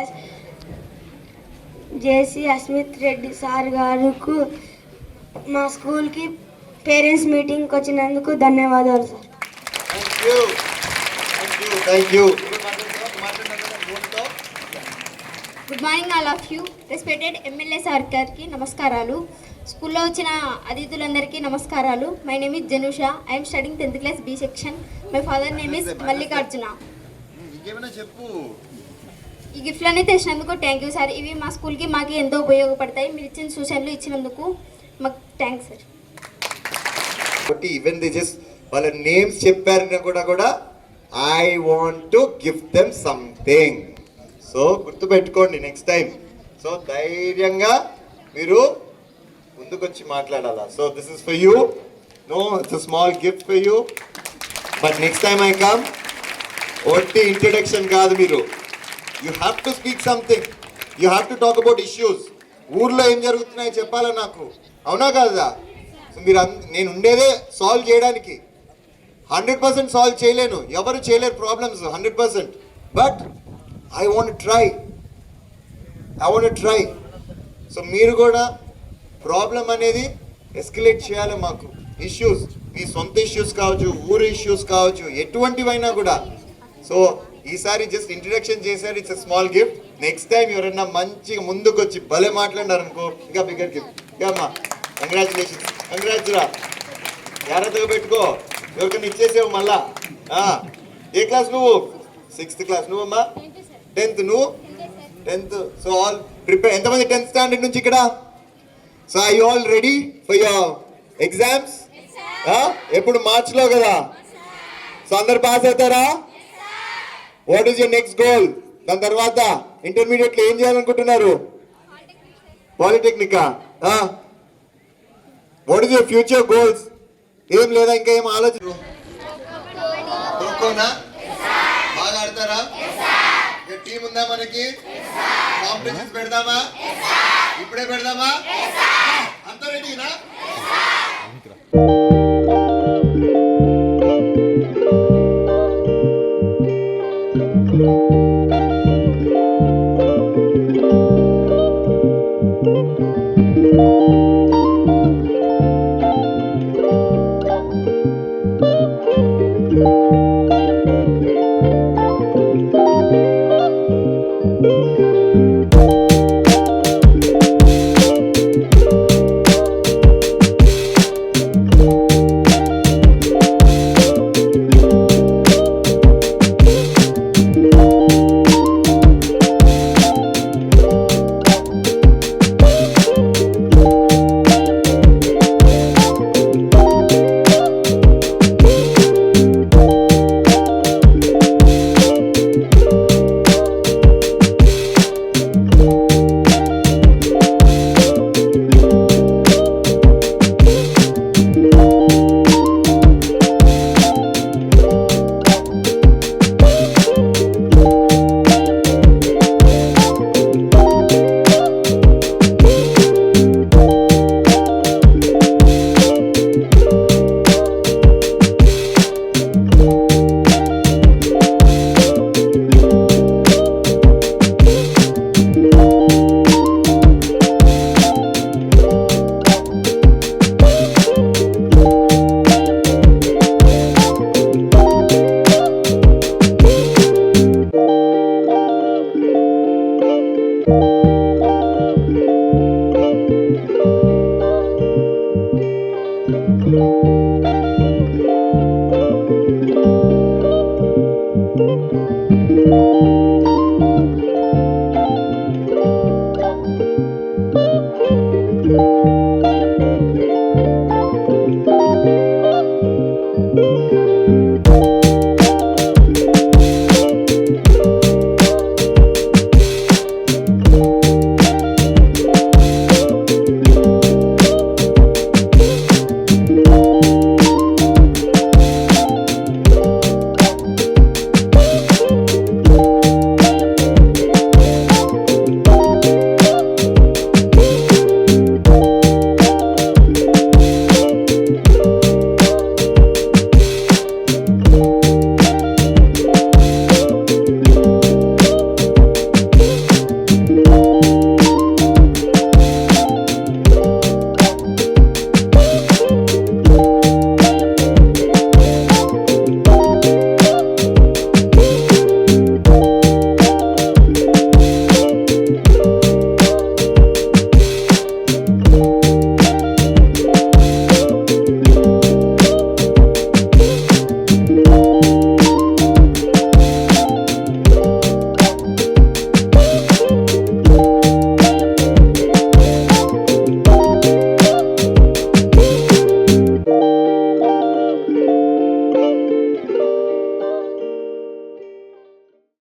Class JC Asmith Reddy sir గారికి మా స్కూల్కి పేరెంట్స్ మీటింగ్కి వచ్చినందుకు ధన్యవాదాలు సార్. Good morning all of you. Respected MLA sir గారికి నమస్కారాలు. స్కూల్లో వచ్చిన అతిథులందరికీ నమస్కారాలు. My name is Janusha. I'm studying 10th class B section. My father name is Mallikarjuna. ఈ గిఫ్ట్లన్నీ తెచ్చినందుకు థ్యాంక్ యూ సార్. ఇవి మా స్కూల్కి మాకు ఎంతో ఉపయోగపడతాయి. మీరు ఇచ్చిన సూచనలు ఇచ్చినందుకు మాకు thanks sir. Even they just వాళ్ళ నేమ్స్ చెప్పారని కూడా I want to gift them something. So గుర్తుపెట్టుకోండి నెక్స్ట్ టైం. సో ధైర్యంగా మీరు ముందుకొచ్చి మాట్లాడాలా. So this is for you. No, it's a small gift for you. But next time I come, ఒట్టి introduction కాదు, మీరు you have to speak something. You have to talk about issues. ఊర్లో ఏం జరుగుతున్నాయో చెప్పాలా నాకు, అవునా కాదా? సో మీరు నేను ఉండేదే సాల్వ్ చేయడానికి. 100% సాల్వ్ చేయలేను, ఎవరు చేయలేరు problems 100%. But I want try. So మీరు కూడా ప్రాబ్లం అనేది ఎస్కలేట్ చేయాలి మాకు. ఇష్యూస్, మీ సొంత ఇష్యూస్ కావచ్చు, ఊరు ఇష్యూస్ కావచ్చు, ఎటువంటివైనా కూడా. సో ఈసారి జస్ట్ ఇంట్రడక్షన్ చేశారు, it's a small gift. Next time ఎవరైనా మంచిగా ముందుకు వచ్చి భలే మాట్లాడినారు అనుకో, ఇంకా బిగ్గర్ గిఫ్ట్. అమ్మా కంగ్రాచులేషన్స్, కంగ్రాచురా. జాగ్రత్తగా పెట్టుకో, ఎవరికైనా ఇచ్చేసావు మళ్ళా. ఏ క్లాస్ నువ్వు? 6th class. నువ్వమ్మా 10th. నువ్వు 10th. So all prepare. ఎంతమంది 10th స్టాండర్డ్ నుంచి ఇక్కడ? So I you all ready for your exams? ఎప్పుడు మార్చ్లో కదా. సో అందరు పాస్ అవుతారా? What is your next goal? దాని తర్వాత ఇంటర్మీడియట్లో ఏం చేయాలనుకుంటున్నారు? పాలిటెక్నికా? What is your future goals? ఏం లేదా, ఇంకా ఏం ఆలోచన? ఖోఖోనా? బాగా ఆడతారా? టీం ఉందా మనకి? కాంపిటీషన్స్ పెడదామా? ఇప్పుడే పెడదామా? అంతా రెడీనా? you